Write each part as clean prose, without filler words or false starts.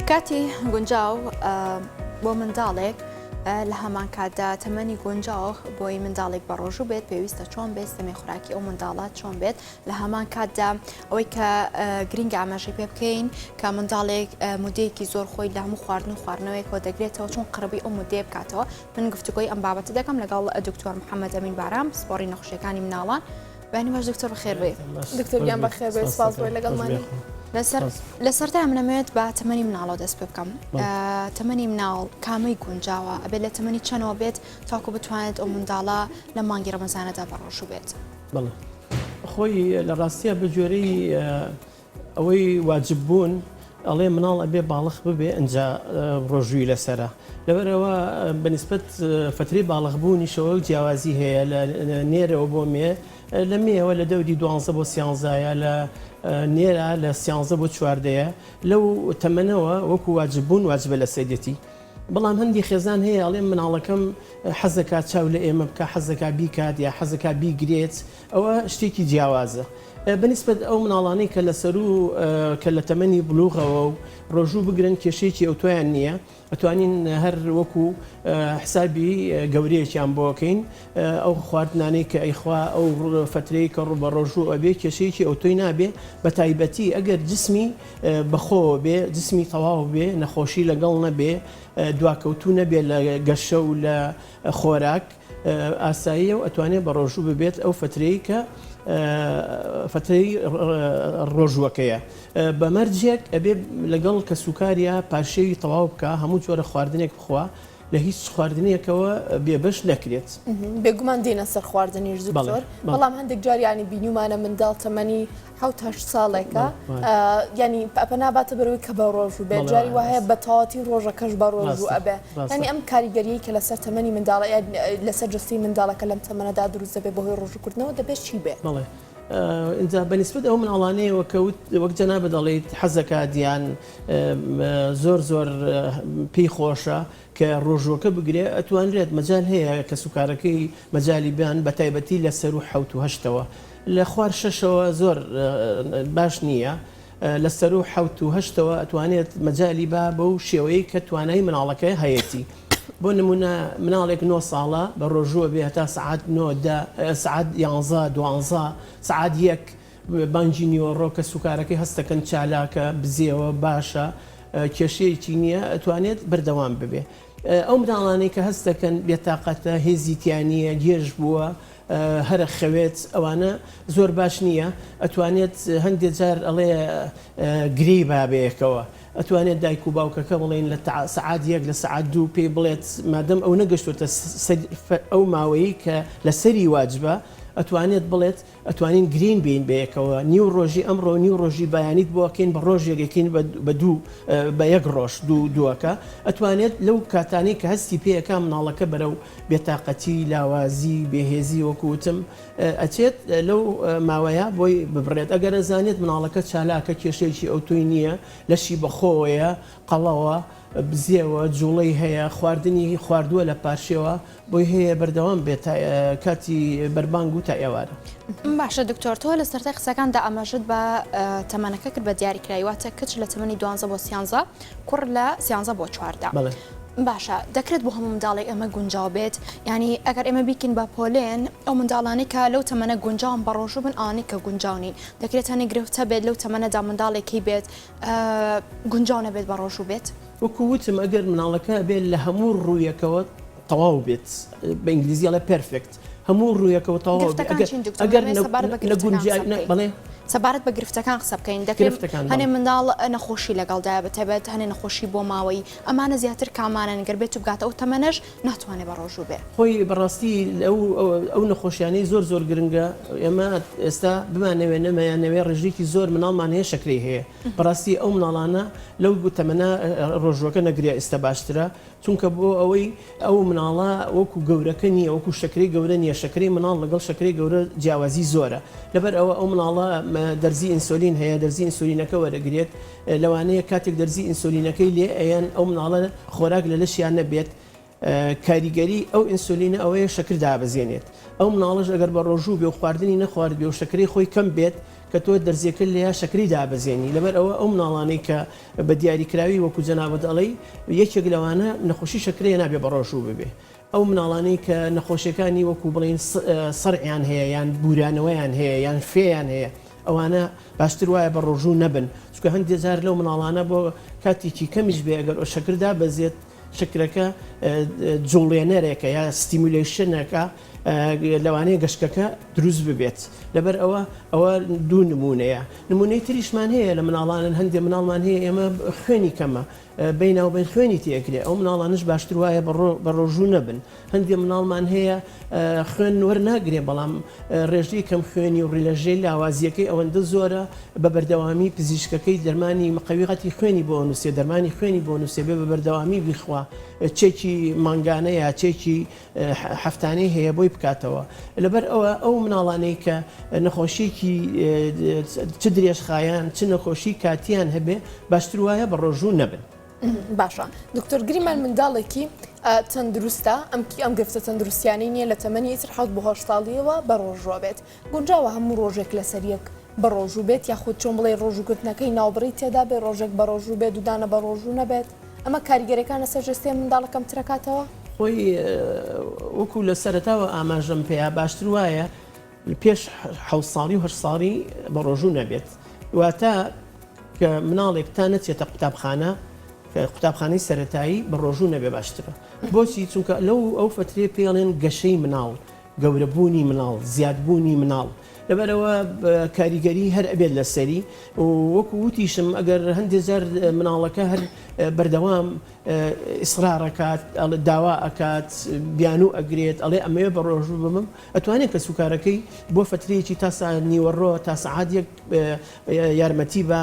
کاتی گونجاو بۆ منداڵێک لە هەمان کاتدا تەمەنی گونجاو بۆی منداڵێک بە ڕۆژوو بێت پێویستە چۆن بێت سەمی خوراکی ئەو منداڵات چۆن بێت لە هەمان کاتدا ئەوەی کە گرنگ ئاماژەی پێ بکەین کە منداڵێک مودەیەکی زۆر خۆی لە هەموو خواردن و خواردنەوەیەکەوە دەگرێتەوە چۆن قڕبی ئەو مودەیە بکاتەوە. من گفتوگۆی ئەم بابەتە دەکەم لەگەڵ دکتۆر محەممەد ئەمین بارام سپۆڕی نەخۆشیەکانی مناڵان. بەنی باش دکتۆر بەخێر بێ. دکتۆر گیان بەخێر بێ، سپاس بۆی لەگەڵمانی. لەسەرتا منەمەوێت بە تەمەنی مناڵەوە دەست پێ بکەم. تەمەنی مناڵ کامەی گونجاوە ئەبێت لە تەمەنی چەندەوە بێت تاکو بتوانێت ئەو منداڵە لە مانگی ڕەمەزانەدا بەڕۆژوو بێت. بەڵێ خۆی لە ڕاستیە بە جۆرەی ئەوەی واجب بوون ئەڵێ مناڵ ئەبێ باڵغ ببێ ئەنجا ڕۆژووی لەسرە لەبەرەوە بەنسبەت فترەی باڵغ بوونیشەوە جیاوازی هەیە لە نێرەوە بۆ مێ لە مێەوە لە دەوری 12 بۆ 13 لە نێرە لە 13 بۆ 14 لەو تەمەنەوە وەکو واجب بوون واجبە لە سەیدەتی. بەڵام هەندی خێزان هەیە ئەڵێ مناڵەکەم حەزەکات چاو لە ئێمە بکە حەزەکە بیکات یا حەزەکە بیگرێت ئەوە شتێکی جیاوازە. بەنسبەت ئەو مناڵانەی کە لەسەر و کە لە تەمەنی بلوغەوە و ڕۆژوو بگرن کێشەیەکی ئەو تۆیان نییە ئەتوانین هەر وەکو حسابی گەورەیەکیان بۆکەین ئەو خواردنانەی کە ئەیخوا ئەو فترەی کە ڕوو بە ڕۆژوو ئەبێ کێشەیەکی ئەو تۆی نابێ بە تایبەتی ئەگەر جسمی بەخۆوە بێ جسمی تەواو بێ نەخۆشی لەگەڵ نەبێ دواکەوتو نەبێ لە گەشە و لە خۆراک ئاساییە و ئەتوانێت بە ڕۆژوو ببێت ئەو فترەی کە فترەی ڕۆژوەکەیە بەمەرجێک ئەبێ لەگەڵ کە سوکاریە پاشێوی تەواو بکە هەموو جۆرە خواردنێک بخوا لە هیچ خواردنێکەوە بێبەش نەکرێت. بێگومان دێنە سەر خواردنیش زۆر بەڵام هەندێک جاریانی بینیمانە منداڵ تەمەنی 7 ساڵێکە ینی پەناباتە بەرەوەی کە بە ڕۆژوو بێت جاری وایە بە تەواتی ڕۆژەکەش بە ڕۆژوو ئەبێ ینی ئەم کاریگەریەی کە لەسەر تەمەنی منداڵە لەسەر جستی منداڵەکە لەم تەمەنەدا دروست دەبێت بەهۆی ڕۆژوکردنەوە دەبێت چی بێ؟ اینجا بەنسبەت ئەو مناڵانەیە وەک جەنابە دەڵێیت حەزەکە دییان زۆر زۆر پێی خۆشە کە ڕۆژوەکە بگرێ ئەتوانرێت مەجال هەیە کە سوکارەکەی مەجای بیان بە تایبەتی لە سەر و 7 لە خوار 6ەوە زۆر باش نییە لە سەر و 7 ئەتوانێت مەجای با بەو شێوەیە کە توانای مناڵەکە هەیەی. بۆ نمونە مناڵێک 9 ساڵە بە ڕۆژووە بێ هەتا سعات 9 سعات 11 12 سعات 1 بانجی نیوەڕۆ کە سوکارەکەی هەستەکەن چالاکە بزیەوە باشە کێشەیەکی نییە ئەتوانێت بەردەوام ببێ. ئەو مناڵانەی کە هەستەکەن بێتاقەتە هێزیتیانە گێژ بووە هەرە خەوێت ئەوانە زۆر باش نییە ئەتوانێت هەندێک جار ئەڵێ گرەی بابەیەکەوە ئەتوانێت دایک و باوکەکە بڵێن لە سعات 1 لە سعات 2 پێی بڵێت مادەم ئەو نەگەشتوتە ئەو ماوەیە کە لە سەری واجبە ئەتوانێت بڵێت ئەتوانین گرین بین بەیەکەوە نیو ڕۆژی ئەمڕۆ نیو ڕۆژی بەیانیت بۆکەین بە ڕۆژێکەکەین بە 1 ڕۆژ دووەکە ئەتوانێت لەو کاتانی کە هەستی پێیەکە مناڵەکە بەرەو بێتاقەتی لاوازی بێهێزی وەکوتم ئەچێت لەو ماوەیە بۆی ببڕێت ئەگەر ئەزانێت مناڵەکە چالاکە کێشەیەکی ئەو توی نییە لەشی بەخۆوەیە قەڵەوە بزیەوە جوڵەی هەیە خواردنی خواردووە لە پاشێەوە بۆی هەیە بەردەوام بێت کاتی بەربانگ و تا ئێوارە. باشە دکتۆر تۆ لە سەرای قسەکاندا ئاماژت بە تەمەنەکە کرد بە دیاریکراواتە کچ لە تەمەنی 12 بۆ 13 کوڕ لە 13 بۆ 14. باشە دەکرێت بۆ هەموو منداڵێک ئەمە گونجاو بێت ینی ئەگەر ئێمە بیکن بە پۆلێن ئەو منداڵانی کە لەو تەمەنە گونجاون بە ڕۆژوو بن ئانی کە گونجاونین دەکرێت هەنێ گرفتە بێت لەو تەمەنەدا منداڵێکی بێت گونجاو نەبێت بە ڕۆژوو بێت. وەکووتم ئەگەر مناڵەکە بێت لە هەموو ڕوویەکەوە تەواو بێت بە ئینگلیزیڵە پرفکت هەموو ڕوویەکەوە تەواو ئەگەر بڵێ سەبارەت بە گرفتەکان قسە بکەین دەکرێت هەنێ منداڵ نەخۆشی لەگەڵدایە بەتەبێت هەنێ نەخۆشی بۆ ماوەی ئەمانە زیاتر کامانن گەر بێت و بگاتە ئەو تەمەنەش ناتوانێت بە ڕۆژوو بێ. خۆی بەڕاستی ئەو نەخۆشیانەی زۆر گرنگە ئێمە ئێستا بمانەوێ نەمەیانەوێ ڕژێکی زۆر مناڵمان هەیە شەکرەی هەیە بەڕاستی ئەو مناڵانە لەو تەمەنە ڕۆژوەکە نەگریا ئێستا باشترە چونکە بۆ ئەوەی ئەو مناڵە وەکو گەورەکە نییە وەکو شەکرەی گەورە نییە شەکرەی مناڵ لەگەڵ شەکرەی گەورە جیاوازی زۆرە لەبەر ئەو مناڵە دەرزی ئینسۆلین هەیە دەرزی ئینسۆلینەکە وەرەگرێت لەوانەیە کاتێک دەرزی ئینسۆلینەکەی لێ ئەیان ئەو مناڵە خۆراک لە لەشیان نەبێت کاریگەری ئەو ئینسولینە ئەوەیە شەکر دابەزێنێت ئەو مناڵش ئەگەر بە ڕۆژوو بێ و خواردنی نەخوارد بێ و شەکری خۆی کەم بێت کە تۆ دەرزیەکرد لە شەکری دابەزێنی لەبەر ئەو مناڵانەی کە بە دیاریکراوی وەکو جەنابەت ئەڵەی یەکێک لەوانە نەخۆشی شەکرەیە نابێ بە ڕۆژوو ببێ ئەو مناڵانەی کە نەخۆشیەکانی وەکو بڵین سەرعیان هەیە یان بورانەوەیان هەیە یان فێیان هەیە ئەوانە باشتر وایە بە ڕۆژوو نەبن چکە هەندێک جار لەو مناڵانە بۆ کاتێکی کەمیش بێ ئەگەر شەکردا بەزێت شکرەکە جوڵێنەرێکە یا ستیمولیشنەکە لەوانەیە گەشتەکە دروست ببێت لەبەر ئەوە دوو نمونەیە نمونەی تریشمان هەیە لە مناڵانن هەندێک مناڵمان هەیە ئێمە خوێنی کەمە بیناوبین خوێنی تێکرێ ئەو مناڵانش باشتر وایە بە ڕۆژوو نەبن هەندێک مناڵمان هەیە خوێن وەرناگرێ بەڵام ڕێژەی کەم خوێنی و ڕیلەژەی لاوازیەکەی ئەوەندە زۆرە بە بەردەوامی پزیشکەکەی دەرمانی مقەویقەتی خوێنی بۆ نووسێ دەرمانی خوێنی بۆ نووسێ بێ بە بەردەوامی بیخوا چێکی مانگانە یا چێکی هەفتانەی هەیە بۆی بکاتەوە لەبەر ئەو مناڵانەی کە نەخۆشیێکی چ درێژخایان چ نەخۆشی کاتیان هەبێ باشتر وایە بە ڕۆژوو نەبن. باشە دکتۆر گریمان منداڵێکی تەندروستە ئەم گفتە تەندروستیانی نییە لە تەمەنی ئیتر حەوت بە هۆش ساڵیەوە بە ڕۆژوە بێت گونجاوە هەموو ڕۆژێک لەسەر یەک بە ڕۆژوو بێت یاخود چۆن بڵێ ڕۆژوگرتنەکەی ناوبڕی تێدا بێ ڕۆژێک بە ڕۆژوو بێت دوودانە بە ڕۆژوو نەبێت ئەمە کاریگەرەکانە سەرجەستێ منداڵەکەم ترەکاتەوە خۆی وەکو لە سەرەتاوە ئاماژەم پێیا باشتر وایە پێش حەوت ساڵی و هەشت ساڵی بە ڕۆژوو نەبێت واتە کە مناڵێک تا نەچێتە قوتابخانە قوتابخانەی سەرەتایی بە ڕۆژوو نەبێ باشترە بۆچی چونکە ئەو فترێ پێڵێن گەشەی مناڵ گەورەبوونی مناڵ زیادبوونی مناڵ لەبەرەوە کاریگەری هەر ئەبێت لەسەری وەکو وتیشم ئەگەر هەندێک جار مناڵەکە هەر بەردەوام ئیسرارەکات داوا ئەکات بیانوو ئەگرێت ئەڵێ ئەمەوێ بە ڕۆژوو بمم ئەتوانێت کە سوکارەکەی بۆ فترەیەکی تا نیوەڕۆ تا سەعاتێک یارمەتی بە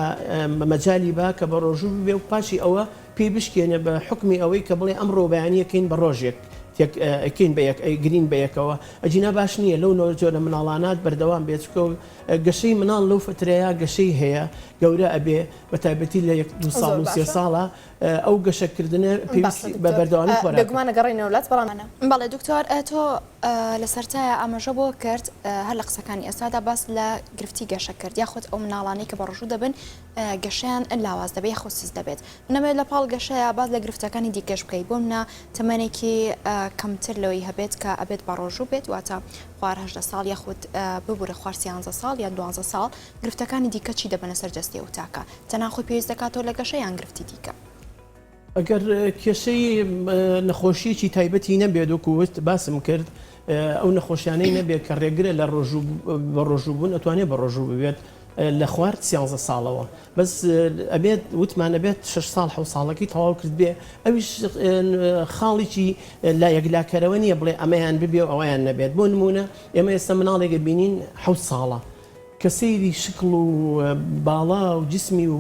مەجای با کە بە ڕۆژوو بێ و پاشی ئەوە پێی بشکێنە بە حکمی ئەوەی کە بڵێ ئەمڕۆ بەیانیەکەین بە ڕۆژێک ئەکەین گرین بەیەکەوە ئەجینا باش نییە لەو جۆرە مناڵانات بەردەوام بێتکە و گەشەی مناڵ لەو فترەیە گەشەی هەیە گەورە ئەبێ بە تایبەتی لە 2 ساڵ و 3 ساڵە ئەو گەشەکردنە پێویستی بە بەردەوامی خۆراک بێگومانە گەڕینە وڵات بەڵامانە بەڵێ دکتۆر تۆ لە سەرتایە ئاماژە بۆ کرد هەر لە قسەکانی ئێستادا باس لە گرفتی گەشە کرد یاخود ئەو مناڵانەی کە بە ڕۆژوو دەبن گەشیان لاواز دەبێت یاخود سز دەبێت منەمێت لە پاڵ گەشەیە باز لە گرفتەکانی دیکەش بکەیت بۆ منە تەمەنێکی کەمتر لەوەی هەبێت کە ئەبێت بە ڕۆژوو بێت واتە خوار 18 ساڵ یاخود ببوورە خوار 13 ساڵ یان 12 ساڵ گرفتەکانی دیکە چی دەبنە سەرجەستی و تاکە تەنانخۆی پێویست دەکاتەوە لە گەشە یان گرفتی دیکە ئەگەر کێشەی نەخۆشیەکی تایبەتی نەبێت وەکووت باسم کرد ئەو نەخۆشیانەی نەبێت کە ڕێگرە لە بە ڕۆژوو بوون ئەتوانێت بە ڕۆژوو ببێت لە خوارد 13 ساڵەوە بەس ئەبێت وتمانە بێت 6 ساڵ 7 ساڵەکەی تەواو کرد بێ ئەویش خاڵێکی لا یەکلاکەرەوە نییە بڵێ ئەمەیان ببێ و ئەویان نەبێت بۆ نمونە ئێمە ئێستا مناڵێکە بینین 7 ساڵە کە سەیری شکل و باڵا و جسمی و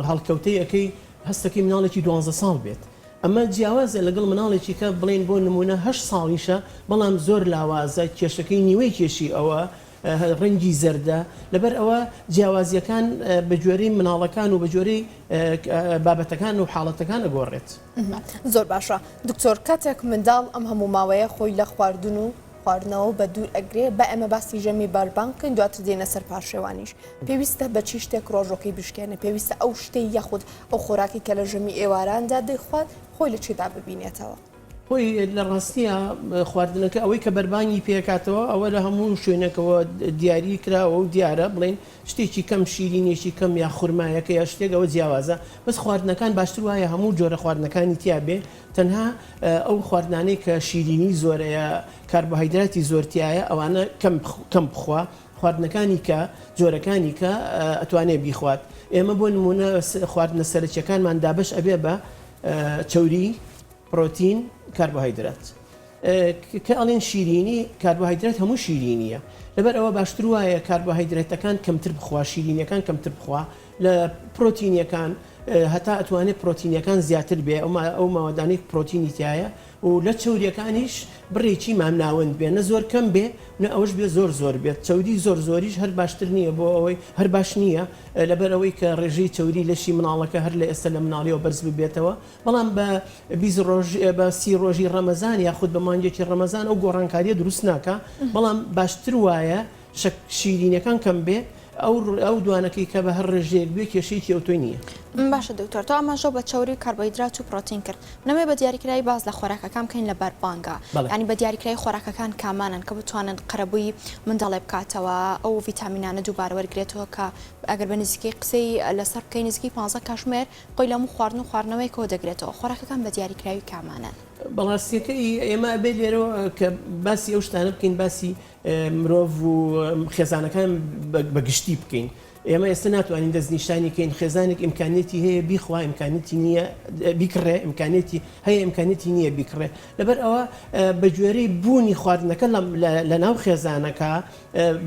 هەڵکەوتەیەکەی هەستەکەی مناڵێکی 12 ساڵ بێت ئەمە جیاوازە لەگەڵ مناڵێکی کە بڵێن بۆ نمونە 8 ساڵیشە بەڵام زۆر لاوازە کێشەکەی نیوەی کێشی ئەوە ڕەنگی زەردە لەبەر ئەوە جیاوازیەکان بە جۆرەی مناڵەکان و بە جۆرەی بابەتەکان و حاڵەتەکان ئەگۆڕێت زۆر باشە دکتۆر کاتێک منداڵ ئەم هەموو ماوەیە خۆی لە خواردن و خواردنەوە بە دوور ئەگرێ بە ئەمە باسی ژەمی بەربانکەین دواتر دێنە سەر پاشێوانیش پێویستە بە چی شتێک ڕۆژۆکەی بشکێنێ پێویستە ئەو شتەی یەخود ئەو خۆراکی کە لە ژەمی ئێواراندا دەیخوات خۆی لە چێدا ببینێتەوە خۆی لە ڕاستیە خواردنەکە ئەوەی کە بەربانی پێکاتەوە ئەوە لە هەموو شوێنەکەەوە دیاری کراوە و دیارە بڵێن شتێکی کەم شیرینێکی کەم یا خورمایەکە یا شتێک ئەوە جیاوازە بەس خواردنەکان باشتر وایە هەموو جۆرە خواردنەکانی تیا بێ تەنها ئەو خواردنانەی کە شیرینی زۆرەیە کاربۆهایدراتی زۆرتیایە ئەوانە کەم بخوا خواردنەکانی کە جۆرەکانی کە ئەتوانێت بیخوات ئێمە بۆ نمونە خواردنە سەرچیەکانمان دابش ئەبێ بە چەوری پرۆتین کاربۆهایدرات کە ئەڵێن شیرینی کاربۆهایدرات هەموو شیرینیە لەبەر ئەوە باشتر وایە کاربۆهایدرێتەکان کەمتر بخوا شیرینیەکان کەمتر بخوا لە پرۆتینیەکان هەتا ئەتوانێت پرۆتینەکان زیاتر بێ ئەو ماوەدانی پرۆتینی تایە و لە چەوریەکانیش بڕێکی مامناوەند بێ نە زۆر کەم بێ نە ئەوش بێ زۆر بێت چەودی زۆریش هەر باشتر نییە بۆ ئەوەی هەر باش نییە لەبەر ئەوەی کە ڕێژەی چەوری لەشی مناڵەکە هەر لە ئێستا لە مناڵیەوە بەرز ببێتەوە بەڵام بە 20 ڕۆژی ڕەمەزان یاخود بە مانگێکی ڕەمەزان ئەو گۆڕانکاریە دروست ناکە بەڵام باشتر وایە شیرینەکان کەم بێ ئەو دوانەکەی کە بە هەر ڕێژەیەک بێ کێشەیەکی ئەوتۆی نییە. باشە دکتۆر تۆ ئەمەژۆ بە چوری کاربۆهیدرات و پرۆتین کرد نەوێ بە دیاریکراوی باز لە خۆراکەکان بکەین لە بەربانگە ینی بە دیاریکراوی خۆراکەکان کامانن کە بتوانن قەرەبووی منداڵێ بکاتەوە ئەو ڤیتامینانە دووبارە وەرگێتەوە کە ئەگەر بە نزیکەی قسەی لەسەر بکەی نزیکەی 15 کاتژمێر خۆی لەموو خواردن و خواردنەوەی کۆ دەگرێتەوە خۆراکەکان بە دیاریکراوی کامانن. بەڵاستیەکەی ئێمە ئەبێ لێرەوە کە باسی ئەو شتانە بکەین باسی مرۆڤ و خێزانەکان بەگشتی بکەین. ئێمە ئێستا ناتوانین دەستنیشانی کەین خێزانێک ئیمکانێتی هەیە بیخوا ئیمکانێتی نییە بیکڕێ ئیمکانێتی هەیە ئیمکانێتی نییە بیکڕێ لەبەر ئەوە بە گوێرەی بوونی خواردنەکە لە ناو خێزانەکە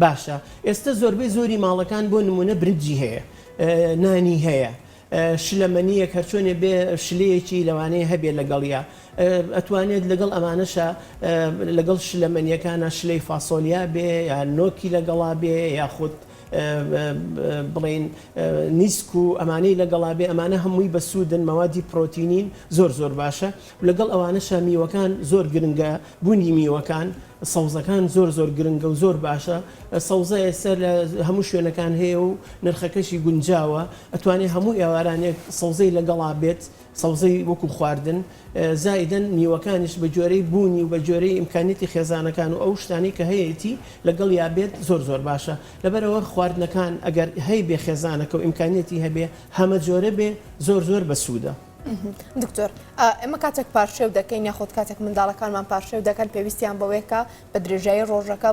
باشە. ئێستا زۆربەی زۆری ماڵەکان بۆ نمونە برنجی هەیە نانی هەیە شلەمەنیەک هەرچۆنێ بێ شلەیەکی لەوانەیە هەبێ لەگەڵیا ئەتوانێت لەگەڵ ئەمانەشە لەگەڵ شلەمەنیەکانە شلەی فاسۆلیا بێ یا نۆکی لەگەڵا بێ یاخود بڵین نیسک و ئەمانەی لەگەڵا بێ ئەمانە هەمووی بە سوودن مەوادی پرۆتینین زۆر باشە لەگەڵ ئەوانەشە میوەکان زۆر گرنگە بوونی میوەکان سەوزەکان زۆر گرنگە و زۆر باشە سەوزە ئێستا لە هەموو شوێنەکان هەیە و نرخەکەشی گونجاوە ئەتوانێت هەموو ئێوارانێک سەوزەی لەگەڵا بێت سەوزەی وەکو خواردن زائیدەن میوەکانیش بە جۆرەی بوونی و بە جۆرەی ئیمکانێتی خێزانەکان و ئەو شتانی کە هەیەی لەگەڵ یابێت زۆر باشە لەبەرەوە خواردنەکان ئەگەر هەی بێ خێزانەکە و ئیمکانێتی هەبێ هەمە جۆرە بێ زۆر بە سوودە. دکتۆر ئێمە کاتێک پارشێو دەکەین یاخۆت کاتێک منداڵەکانمان پارشێو دەکەن پێویستیان بەوەیەکە بە درێژایی ڕۆژەکە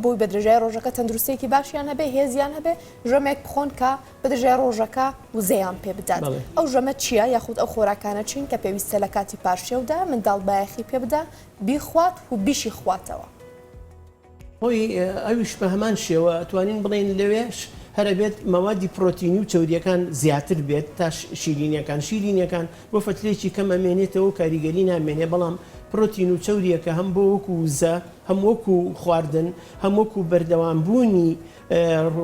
بۆی بە درێژای ڕۆژەکە تەندروستێکی باشیان هەبێ هێزیان هەبێ ژەمێک بخۆن کە بە درێژای ڕۆژەکە وزەیان پێ بدات ئەو ژەمە چییە یاخود ئەو خۆراکانە چین کە پێویستە لە کاتی پارشێودا منداڵ بایەخی پێ بدا بیخوات و بیشی خواتەوە. خۆی ئەویش بە هەمان شێوە ئەتوانین بڵێن لەوێش هەرە بێت مەوادی پرۆتینی و چەوریەکان زیاتر بێت تا شیرینیەکان بۆ فترێکی کەم ئەمێنێتەوە کاریگەری نامێنێ بەڵام پرۆتین و چەوریەکە هەم بۆ وەکو وزە هەم وەکو خواردن هەم وەکو بەردەوامبوونی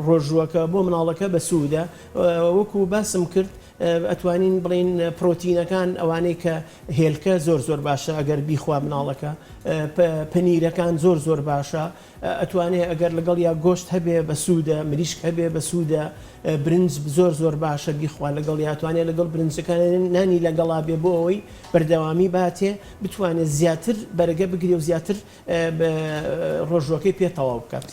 ڕۆژوەکە بۆ مناڵەکە بە سوودە وەکو باسم کرد ئەتوانین بڵین پرۆتینەکان ئەوانەی کە هێلکە زۆر باشە ئەگەر بیخوا مناڵەکە پنیرەکان زۆر باشە ئەتوانێت ئەگەر لەگەڵ یا گۆشت هەبێ بە سوودە مریشک هەبێ بە سوودە برنج زۆر باشە بیخوا لەگەڵ یاتوانێت لەگەڵ برنجەکان نانی لەگەڵا بێ بۆ ئەوەی بەردەوامی باتێ بتوانێت زیاتر بەرەگە بگرێ و زیاتر ڕۆژوەکەی پێ تەواو بکات.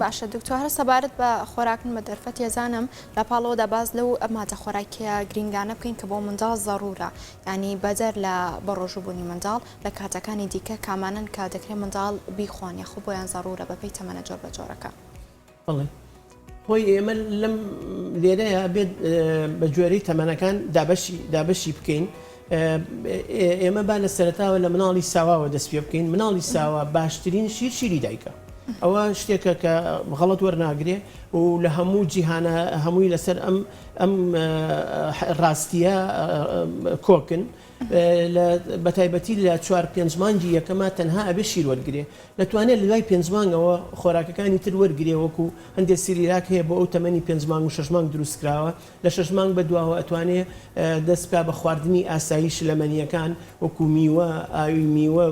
باشە دکتۆر هەر سەبارەت بە خۆراکن بە دەرفەت ێزانم لە پاڵەوەدا باز لەو مادە خۆراکیە گرنگانە بکەین کە بۆ منداڵ ضرورە ینی بەجەر لە بەڕۆژبوونی منداڵ لە کاتەکانی دیکە کامانن کە دەکرێت منداڵ بیخۆن یاخۆ بۆیان ضرورە بەپەی تەمەنە جۆر بە جۆرەکە. بەڵێ خۆی ئێمە لەم لێرەیە بێت بە جوێرەی تەمەنەکان دابەشی بکەین ئێمە با لە سەرەتاوە لە مناڵی ساواوە دەست پێ بکەین مناڵی ساوا باشترین شیری دایکە ئەوە شتێکە کە غەڵەت وەرناگرێ و لە هەموو جیهانە هەمووی لەسەر ئەم ڕاستیە کۆکن بە تایبەتی لە 4-5 مانگی یەکەمە تەنها ئەبێ شیر وەرگێ دەتوانێت لە دوای 5 مانگەوە خۆراکەکانی تر وەرگێ وەکو هەندێک سریراک هەیە بۆ ئەو تەمەنی 5 مانگ و 6 مانگ دروستکراوە لە 6 مانگ بەدواوە ئەتوانێت دەست بە خواردنی ئاسایی شلەمەنیەکان وەکو میوە ئاوی میوە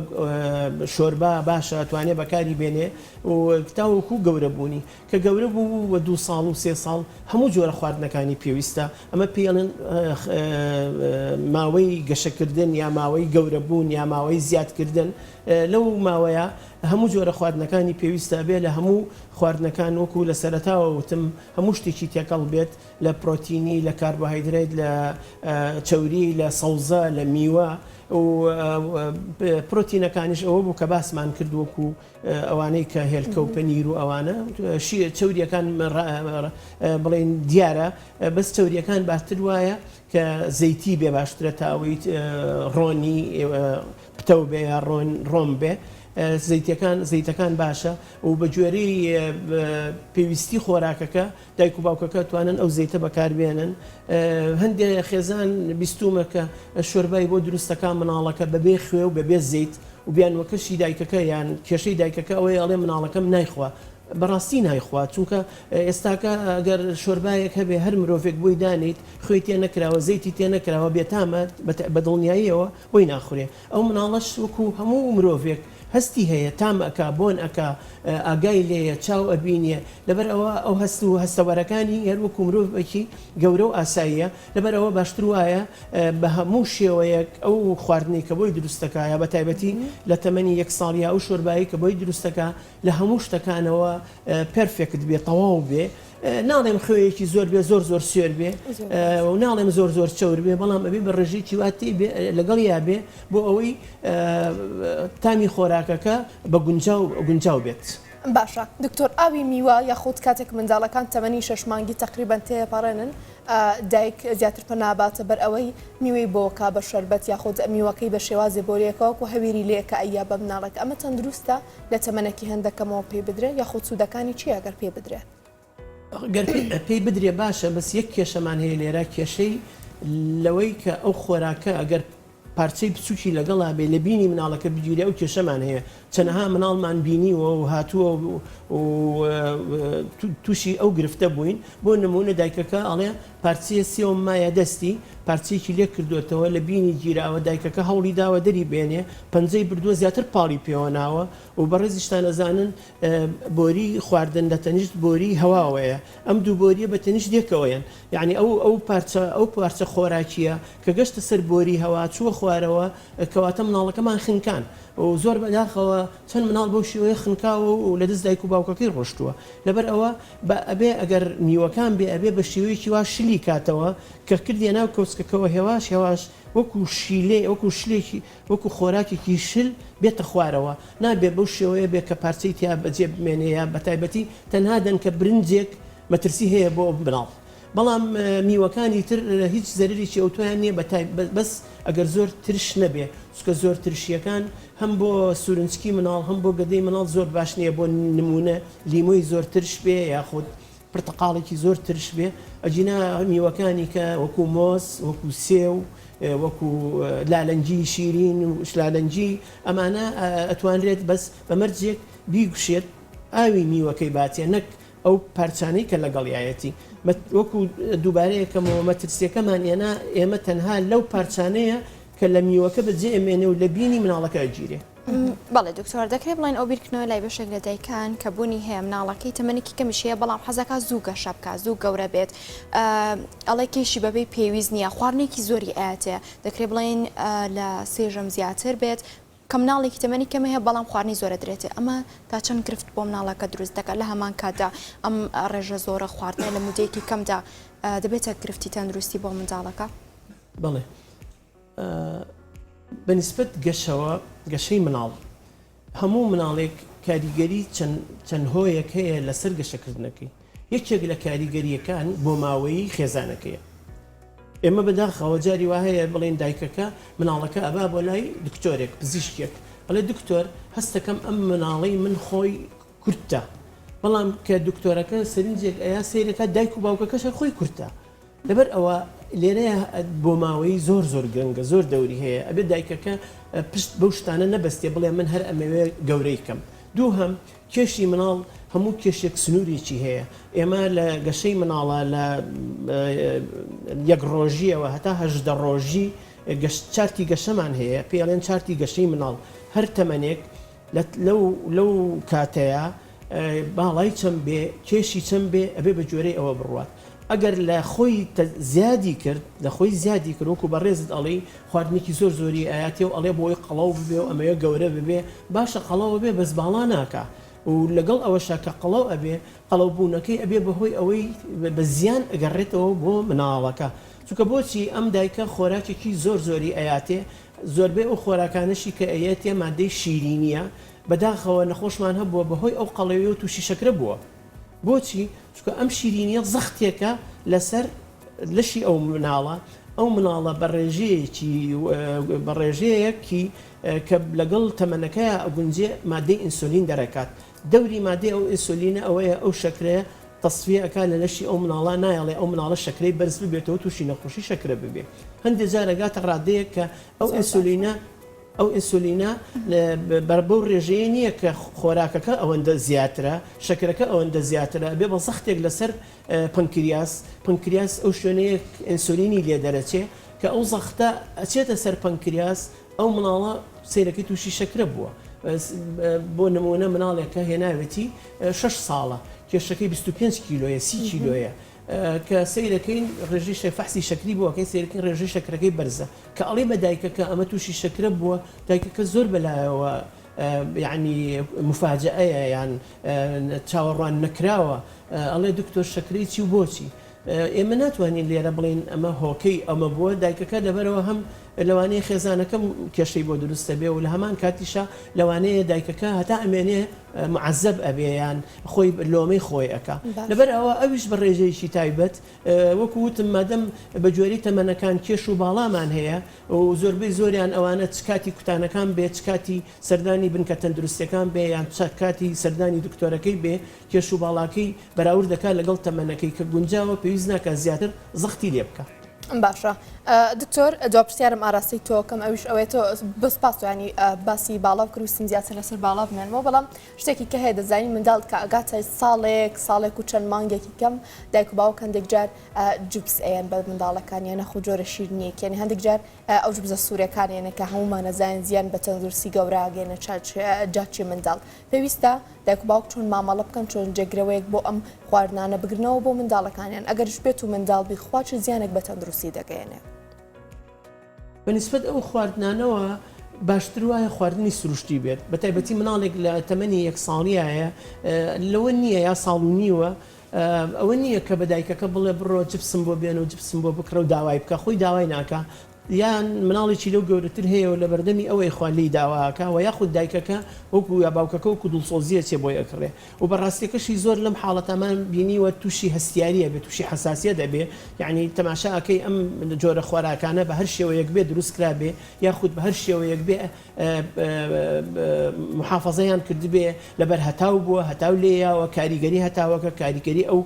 شۆربا باشە ئەتوانێت بەکاری بێنێ و تاوەکو گەورە بوونی کە گەورە بوو 2 ساڵ و 3 ساڵ هەموو جۆرە خواردنەکانی پێویستە ئەمە پێڵن ماوەی گەشەکردن یا ماوەی گەورەبوون یا ماوەی زیادکردن لەو ماوەیە هەموو جۆرە خواردنەکانی پێویستە بێ لە هەموو خواردنەکان وەکو لە سەرەتاوە وتم هەموو شتێکی تێکەڵ بێت لە پرۆتینی لە کاربۆهایدرێت لە چەوری لە سەوزە لە میوە و پرۆتینەکانیش ئەوە بوو کە باسمان کرد وەکو ئەوانەی کە هێلکە و پەنیر و ئەوانە چەوریەکان بڵێن دیارە بەس چەوریەکان باشتر وایە کە زەیتی بێ باشترە تاوەی ڕۆنی پتە بێ یا ڕۆم بێ زەیتەکان باشە و بە گوێرەی پێویستی خۆراکەکە دایک و باوکەکە توانن ئەو زەیتە بەکاربێنن. هەندێک خێزان بیستومەکە شۆربای بۆ دروستەکان مناڵەکە بەبێ خوێ و بەبێ زەیت و بیانوەکەشی دایکەکە یان کێشەی دایکەکە ئەوەی ئەڵێ مناڵەکەم نایخوا بەڕاستی نایخوا چونکە ئێستاکە ئەگەر شۆربایەک هەبێ هەر مرۆڤێک بۆی دانیت خوێ تێ نەکراوە زەیتی تێ نەکراوە بێتامە بە دڵنیاییەوە بۆی ناخورێ ئەو مناڵەش وەکو هەموو مرۆڤێک هەستی هەیە تام ئەکا بۆن ئەکا ئاگای لێیە چاو ئەبینیە لەبەر ئەوە ئەو هەست و هەستەوەرەکانی هەروەکو مرۆڤێکی گەورە و ئاساییە لەبەر ئەوە باشتر وایە بە هەموو شێوەیەک ئەو خواردنی کە بۆی دروستەکایە بە تایبەتی لە تەمەنی 1 ساڵیا ئەو شۆربایی کە بۆی دروستەکە لە هەموو شتەکانەوە پەرفێکت بێ تەواو بێ ناڵێم خوێیەکی زۆر بێ زۆر سوێر بێ و ناڵێم زۆر چەور بێ بەڵام ئەبێ بە ڕێژێکی واتی لەگەڵ یا بێ بۆ ئەوەی تامی خۆراکەکە بە گونجاو بێت. باشە دکتۆر ئاوی میوە یاخود کاتێک منداڵەکان تەمەنی 6 مانگی تقریبان تێپەڕێنن دایک زیاتر پەناباتە بەر ئەوەی میوەی بۆکە بە شەربەت یاخود میوەکەی بە شێوازی بۆریەکەوە و هەویری لێکە ئەیا بە مناڵێک ئەمە تەندروستە لە تەمەنەکی هەندەکەمەوە پێ بدرێ یاخود سوودەکانی چی ئەگەر پێ بدرێ؟ پێی بدرێ باشە بەس یەک کێشەمان هەیە لێرە کێشەی لەوەی کە ئەو خۆراکە ئەگەر پارچەی بچوکی لەگەڵا بێ لە بینی مناڵەکە بگیرێ ئەو کێشەمان هەیە چەنەها مناڵمان بینیوە و هاتووە تووشی ئەو گرفتە بووین بۆ نمونە دایکەکە ئەڵێ پارچەیە سێوم مایە دەستی پارچەیەکی لێ کردوێتەوە لە بینی گیراوە دایکەکە هەوڵی داوە دەری بێنێ پەنجەی بردووە زیاتر پاڵی پێوەناوە و بەڕێزیشتان ئەزانن بۆری خواردن لە تەنیشت بۆری هەواوەیە ئەم دوو بۆریە بە تەنیشت دێکەوەیان یعنی ئەو پارچە خۆراکیە کە گەشتە سەر بۆری هەوا چووە خوارەوە کەواتە مناڵەکەمان خنکان و زۆر بەداخەوە چەند مناڵ بەو شێوەیە خنکاوە و لە دەست دایک و باوکەکەی ڕۆشتووە لەبەر ئەوە ئەبێ ئەگەر میوەکان بێ ئەبێ بە شێوەیەکی وا شلی کاتەوە کە کردیە ناو کەوسکەکەەوە هێواش وەکو شیلێ وەکو شلێکی وەکو خۆراکێکی شل بێتە خوارەوە نابێ بەو شێوەیە بێ کە پارچەی تیا بەجێ بمێنەیە بە تایبەتی تەنها دەن کە برنجێک مەترسی هەیە بۆ بناڵ بەڵام میوەکانی تر هیچ زەرریی ئەوتۆیان نییە بەس ئەگەر زۆر ترش نەبێ چکە زۆر ترشیەکان هەم بۆ سورنجکی مناڵ هەم بۆ گەدەی مناڵ زۆر باش نییە بۆ نمونە لیمۆی زۆر ترش بێ یاخود پرتەقاڵێکی زۆر ترش بێ ئەجینا میوەکانی کە وەکو مۆس وەکو سێو وەکو لالەنجی شیرین و شلالەنجی ئەمانە ئەتوانرێت بەس بەمەرجێک بیگوشێت ئاوی میوەکەی باتێ نەک ئەو پارچانەی کە لەگەڵیایەتی وەکو دووبارەیەکەمەوە مەترسیەکەمان ئێمە تەنها لەو پارچانەیە کە لە میوەکە بەجێ ئەمێنێ و لە بینی مناڵەکە ئەگیرێ. بەڵێ دکتۆر دەکرێت بڵین ئەو بیرکردنەوە لای بەشێک لە دایکان کە بوونی هەیە مناڵەکەی تەمەنێکی کەمیشەیە بەڵام حەزەکە زوو گەشە بکە زوو گەورە بێت ئەڵێ کێشی بەبێ پێویست نییە خواردنێکی زۆری ئاەتێ دەکرێت بڵین لە سێژەم زیاتر بێت کە مناڵێکی تەمەنی کەمە هەیە بەڵام خواردنی زۆرە درێتێ ئەمە تا چەند گرفت بۆ مناڵەکە دروست دەکات لە هەمان کاتدا ئەم ڕێژە زۆرە خواردنە لە مودەیەکی کەمدا دەبێتە گرفتی تەندروستی بۆ منداڵەکە؟ بەڵێ بەنسبەت گەشەی مناڵ هەموو مناڵێک کاریگەری چەند هۆیەک هەیە لەسەر گەشەکردنەکەی یەکێک لە کاریگەریەکان بۆ ماوەیی خێزانەکەیە ئێمە بەداخەوە جاری وا هەیە بڵێن دایکەکە مناڵەکە ئەبا بۆ لای دکتۆرێک پزیشکێک بەڵێ دکتۆر هەستەکەم ئەم مناڵەی من خۆی کورتە بەڵام کە دکتۆرەکە سەرنجێک ئەیا سیرەکە دایک و باوکەکەش خۆی کورتە لەبەر ئەوە لێرەیە بۆ ماوەی زۆر گرنگە زۆر دەوری هەیە ئەبێ دایکەکە پشت بەو شتانە نەبەستێ بڵێ من هەر ئەمەوێ گەورەی کەم دوو هەم کێشی مناڵ هەموو کێشێک سنوورێکی هەیە ئێمە لە گەشەی مناڵە لە یەک ڕۆژیەوە هەتا هەژدە ڕۆژی چارتی گەشەمان هەیە پێڵێن چارتی گەشەی مناڵ هەر تەمەنێک لەو کاتەیە باڵای چەند بێ کێشی چەند بێ ئەبێ بە جۆرەی ئەوە بڕوات ئەگەر لە خۆی زیادی کرد لە خۆی زیادی کرد وەکو بەڕێزت ئەڵێ خواردنێکی زۆری ئاياتێ و ئەڵێ بۆی قەڵاو ببێ و ئەمەیە گەورە ببێ باشە قەڵاو بێ بەس باڵا ناکە و لەگەڵ ئەوەشە کە قەڵاو ئەبێ قەڵاوبوونەکەی ئەبێ بەهۆی ئەوەی بە زیان ئەگەڕێتەوە بۆ مناڵەکە چونکە بۆچی ئەم دایکە خۆراکێکی زۆری ئاياتێ زۆربەی ئەو خۆراکانشی کە ئەیەتێ مادەی شیرینیە بەداخەوە نەخۆشمان هەبووە بەهۆی ئەو قەڵەوی و تووشی شەکرە بووە بۆچی چونکە ئەم شیرینیە زەختێکە لەسەر لەشی ئەو مناڵە ئەو مناڵە بەڕێژەیەکی کە لەگەڵ تەمەنەکە ئەگونجێ مادەی ئینسولین دەرەکات دەوری مادەی ئەو ئینسولینە ئەوەیە ئەو شەکرەیە تەصفیەکە لە لەشی ئەو مناڵە نایڵێ ئەو مناڵە شەکرەی بەرز ببێتەوە تووشی نەخۆشی شەکرە ببێ هەندێک جارەگاتە ڕادەیە کە ئەو ئینسولینە بەو ڕێژەیە نییە کە خۆراکەکە ئەوەندە زیاترە شەکرەکە ئەوەندە زیاترە بێ بە سەختێک لەسەر پنکریاس ئەو شوێنەیە ئینسولینی لێ دەرەچێ کە ئەو زەختە ئەچێتە سەر پنکریاس ئەو مناڵە سیرەکەی تووشی شەکرە بووە بۆ نمونە مناڵێکە هێناوێتی 6 ساڵە کێشەکەی 25 کیلۆیە 30 کیلۆیە کە سیرەکەین ڕێژەی فەحسی شەکری بووەکەی سیرەکەی ڕێژەی شەکرەکەی بەرزە کە ئەڵێ بە دایکەکە ئەمە تووشی شەکرە بووە دایکەکە زۆر بەلایەوە یعنی مفاجئەیە یان چاوەڕوان نەکراوە ئەڵێ دکتۆر شەکرەی چی و بۆچی ئێمە ناتوانین لێرە بڵین ئەمە هۆکەی ئەمە بووە دایکەکە لەبەرەوە هەم لەوانەیە خێزانەکەم کێشەی بۆ دروستە بێ و لە هەمان کاتیشە لەوانەیە دایکەکە هەتا ئەمێنێ معەزەب ئەبێیان خۆی لۆمەی خۆی ئەکا لەبەر ئەوە ئەویش بە ڕێژەیەکی تایبەت وەکو وتم مادەم بە جۆری تەمەنەکان کێش و باڵامان هەیە و زۆربەی زۆریان ئەوانە چ کاتی کوتانەکان بێ چ کاتی سەردانی بنکە تەندروستەکان بێ یان چ کاتی سەردانی دکتۆرەکەی بێ کێش و باڵاکەی بەراورد دەکات لەگەڵ تەمەنەکەی کە گونجاوە پێویست ناکە زیاتر زەختی لێ بکە. باشە دکتۆر جوابپرسیارم ئاراستی تۆکەم ئەوش ئەوێتۆ بەسپاس ینی باسی باڵا بکروستین زیاتر لەسەر باڵا بمێنەوە بەڵام شتێکی کە هەیە دەزانین منداڵ کە ئەگاتە ساڵێک و چەند مانگێکی کەم دایک و باوک هەندێک جار جوبس ئەیان بە منداڵەکان یانە خو جۆرە شیرنیەک یعنی هەندێک جار ئەو جوبزە سوورەکان یێنە کە هەمومان نەزانین زیان بە تەندروستی گەوراگەێنە جاچی منداڵ پێویستە دایک و باوک چۆن مامەڵە بکەن چۆن جێگرەوەیەک بۆ ئەم خواردنانە بگرنەوە بۆ منداڵەکانیان ئەگەرش بێت و منداڵ بیخوا چ زیانێک بە تەندروستی دەگەێنێ بەنسبەت ئەو خواردنانەوە باشتر وایە خواردنی سروشتی بێت بە تایبەتی مناڵێک لە تەمەنی 1 ساڵیایە لەوە نییە یا ساڵ و نیوە ئەوە نییە کە بە دایکەکە بڵێ بڕۆ جبسم بۆ بێن و جبسم بۆ بکرە و داوای بکە خۆی داوای ناکە یان مناڵێکی لەو گەورەتر هەیە و لە بەردەمی ئەوەی خوالی داواکە و یاخود دایکەکە وەکو یا باوکەکە وەکو دڵسۆزیە چێ بۆی ئەکڕێ و بەڕاستیەکەشی زۆر لەم حاڵەتەمان بینیوە تووشی هەستیاریە بێت تووشی حساسیە دەبێ یعنی تەماشاکەی ئەم جۆرە خۆراکانە بە هەر شێوەیەک بێ دروستکرا بێ یاخود بە هەر شێوەیەک بێ محافەزەیان کردبێ لەبەر هەتاو بووە هەتاو لێیاوە کاریگەری هەتاوەکە کاریگەری ئەو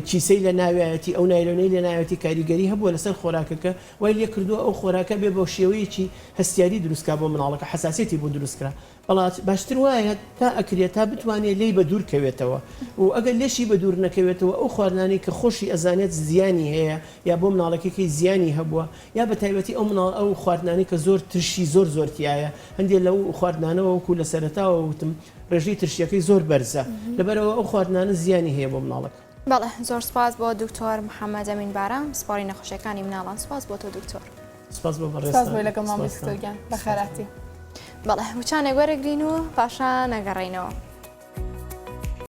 کیسەی لە ناوێتی ئەو نایلۆنەی لە ناوێتی کاریگەری هەبووە لەسەر خۆراکەکە وای لێ کردووە ئەو خۆراکە بێ بۆ شێوەیەکی هەستیاری دروستکە بۆ مناڵەکە حساسیەتی بۆ دروستکرا بەڵات باشتر وایە تا ئەکرێت تا بتوانێت لێی بە دوور کەوێتەوە و ئەگەر لێشی بە دوور نەکەوێتەوە ئەو خواردنانی کە خۆشی ئەزانێت زیانی هەیە یا بۆ مناڵەکەی زیانی هەبووە یا بە تایبەتی ئەو مناڵ ئەو خواردنانی کە زۆر ترشی زۆرتیایە هەندێک لەو خواردنانەوە وەکو لە سەرەتاوە وتم ڕێژەی ترشیەکەی زۆر بەرزە لەبەرەوە ئەو خواردنانە زیانی هەیە بۆ مناڵەکە بەڵێ زۆر سپاس بۆ دکتۆر محەممەد ئەمین باران سپاری نەخۆشیەکانی مناڵان سپاس بۆ تۆ دکتۆر سپاس بۆ بۆی لەگەڵ مامۆستاگیان بە خێراتی بەڵێ وچانێک وەرەگرین و پاشان نەگەڕێینەوە